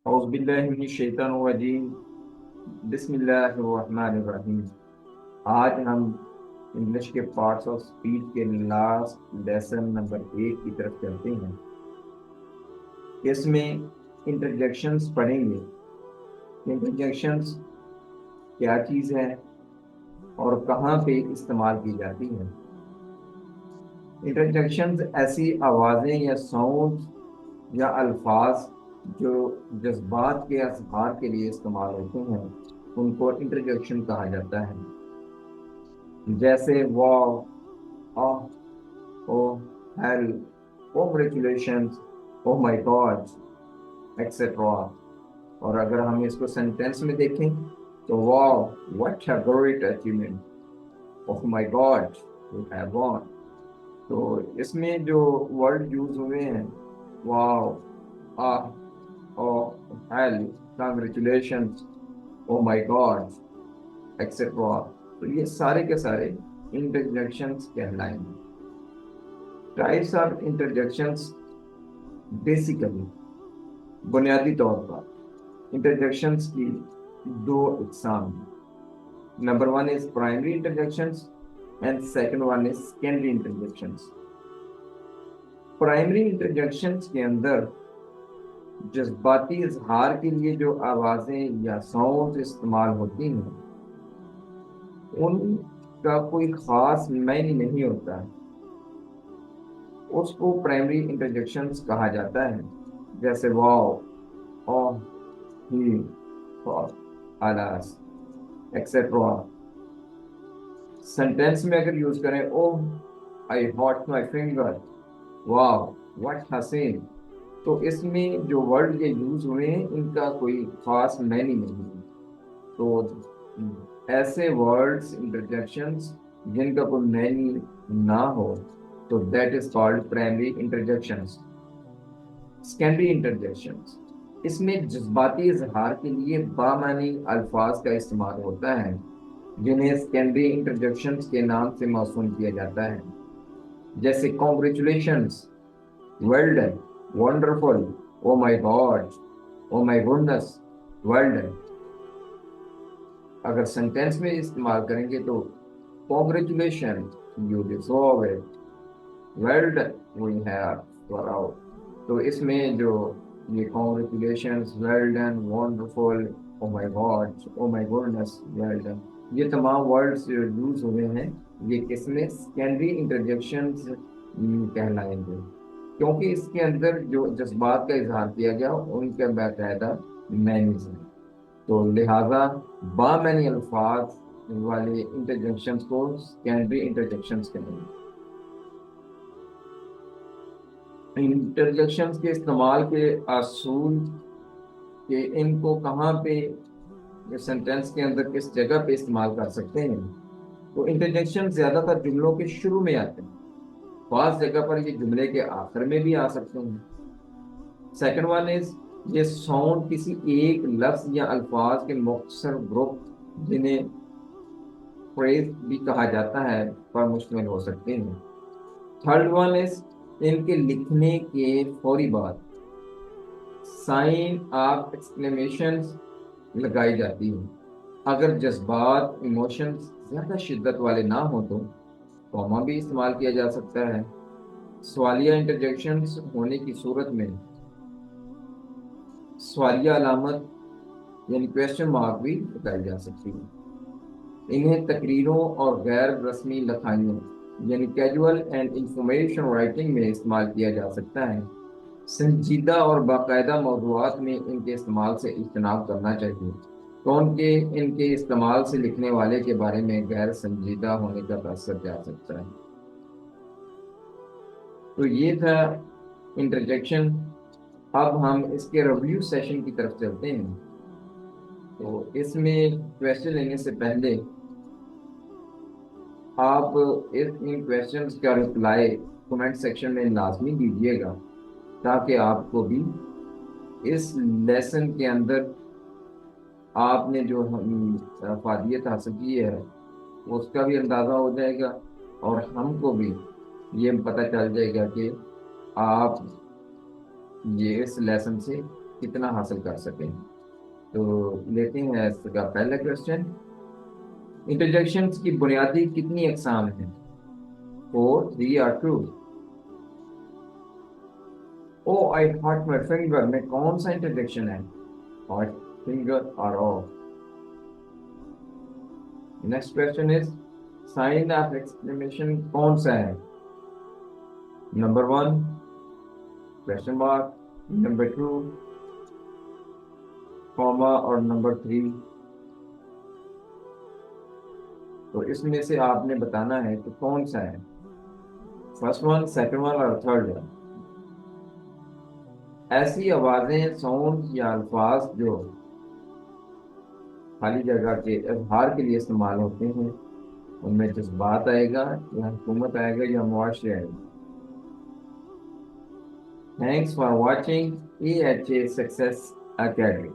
اعوذ باللہ من الشیطان الرجیم بسم اللہ الرحمن الرحیم۔ آج ہم انگلش کے پارٹس آف اسپیچ کے لاسٹ لیسن نمبر 8 کی طرف چلتے ہیں۔ اس میں انٹرجیکشنز پڑھیں گے۔ انٹرجیکشنز کیا چیز ہے اور کہاں پہ استعمال کی جاتی ہے؟ انٹرجیکشنز ایسی آوازیں یا ساؤنڈ یا الفاظ جو جذبات کے اظہار کے لیے استعمال ہوتے ہیں ان کو انٹرجیکشن کہا جاتا ہے، جیسے wow, ah, oh, hail, congratulations, oh my god, etcetera. اور اگر ہم اس کو سینٹینس میں دیکھیں تو wow what a great achievement, oh my god you have won۔ تو اس میں جو ورڈ یوز ہوئے ہیں wow, ah, oh, hail, congratulations, oh my god, etcetera, تو یہ سارے کے سارے انٹرجیکشنز کہلائیں گے۔ ٹائپس آف انٹرجیکشنز، بیسیکلی بنیادی طور پر انٹرجیکشنز کی دو اقسام ہیں۔ Number 1 is primary interjections and second one is secondary interjections۔ Primary interjections کے اندر جذباتی اظہار کے لیے جو آوازیں یا ساؤنڈ استعمال ہوتی ہیں ان کا کوئی خاص معنی نہیں ہوتا ہے، اس کو پرائمری انٹرجیکشنز کہا جاتا ہے، جیسے واو، اوہ، ہی، آلاس، ایکسیٹرا۔ سینٹینس میں اگر یوز کریں oh I hurt my finger, wow what حسین، تو اس میں جو ورڈ یہ یوز ہوئے ہیں ان کا کوئی خاص معنی نہیں ہے۔ تو ایسے ورڈز انٹرجیکشنز جن کا کوئی معنی نہ ہو تو that is called primary interjections. Secondary interjections, اس میں جذباتی اظہار کے لیے بامعنی الفاظ کا استعمال ہوتا ہے جنہیں سیکنڈری انٹرجیکشنز کے نام سے موسوم کیا جاتا ہے، جیسے congratulations, well done, wonderful, oh my God, oh my goodness, well done. اگر سینٹینس میں استعمال کریں گے تو congratulation you deserve it, well done we have far out. تو اس میں جو یہ congratulations, well done, wonderful, oh my God, oh my goodness, well done, یہ تمام ورڈز جو یوز ہوئے ہیں یہ کس میں سیکنڈری انٹرجیکشنز کہلائیں گے، کیونکہ اس کے اندر جو جذبات کا اظہار کیا گیا ان کے باقاعدہ مینیز ہیں، تو لہذا بامعنی الفاظ والے انٹرجیکشنز کو سیکنڈری انٹرجیکشنز کہیں گے۔ انٹرجیکشنز کے استعمال کے اصول کہ ان کو کہاں پہ سینٹینس کے اندر کس جگہ پہ استعمال کر سکتے ہیں، تو انٹرجیکشن زیادہ تر جملوں کے شروع میں آتے ہیں، بعض جگہ پر یہ جملے کے آخر میں بھی آ سکتے ہیں۔ سیکنڈ ون از یہ ساؤنڈ کسی ایک لفظ یا الفاظ کے مختصر گروپ جنہیں فریز بھی کہا جاتا ہے پر مشتمل ہو سکتے ہیں۔ تھرڈ ون از ان کے لکھنے کے فوری بعد سائن آف ایکسکلیمیشنز لگائی جاتی ہیں۔ اگر جذبات ایموشنز زیادہ شدت والے نہ ہوں تو کوما بھی استعمال کیا جا سکتا ہے۔ سوالیہ انٹرجیکشنز ہونے کی صورت میں سوالیہ علامت یعنی کویسچن مارک بھی لگائی جا سکتی ہے۔ انہیں تقریروں اور غیر رسمی لکھائیوں یعنی کیجول اینڈ انفارمیشن رائٹنگ میں استعمال کیا جا سکتا ہے۔ سنجیدہ اور باقاعدہ موضوعات میں ان کے استعمال سے اجتناب کرنا چاہیے، کیونکہ ان کے استعمال سے لکھنے والے کے بارے میں غیر سنجیدہ ہونے کا تاثر جا سکتا ہے۔ تو یہ تھا انٹرجیکشن۔ اب ہم اس کے ریویو سیشن کی طرف چلتے ہیں۔ تو اس میں کویسچن لینے سے پہلے آپ ان کویسچنز کا رپلائی کمنٹ سیکشن میں لازمی دیجیے گا تاکہ آپ کو بھی اس لیسن کے اندر آپ نے جو افادیت حاصل کی ہے اس کا بھی اندازہ ہو جائے گا اور ہم کو بھی یہ پتہ چل جائے گا کہ آپ یہ اس لیسن سے کتنا حاصل کر سکیں. تو لیتے ہیں اس کا پہلا کوشچن. انٹرجیکشنز کی بنیادی کتنی اقسام ہیں؟ 4, 3 اور 2؟ او آئی ہارٹ مائی فنگر میں کون سا انٹرجیکشن ہے؟ ہارٹ, فنگر اور oh. Next question is sign of exclamation کون سا ہے؟ Number 1 question mark, number 2 comma اور نمبر 3. تو اس میں سے آپ نے بتانا ہے کہ کون سا ہے, فرسٹ ون, سیکنڈ ون اور تھرڈ ون. ایسی آوازیں, ساؤنڈ یا الفاظ جو خالی جگہ کے اظہار کے لیے استعمال ہوتے ہیں, ان میں جذبات آئے گا یا حکومت آئے گا یا معاشرے آئے گا. Thanks for watching EHA success academy.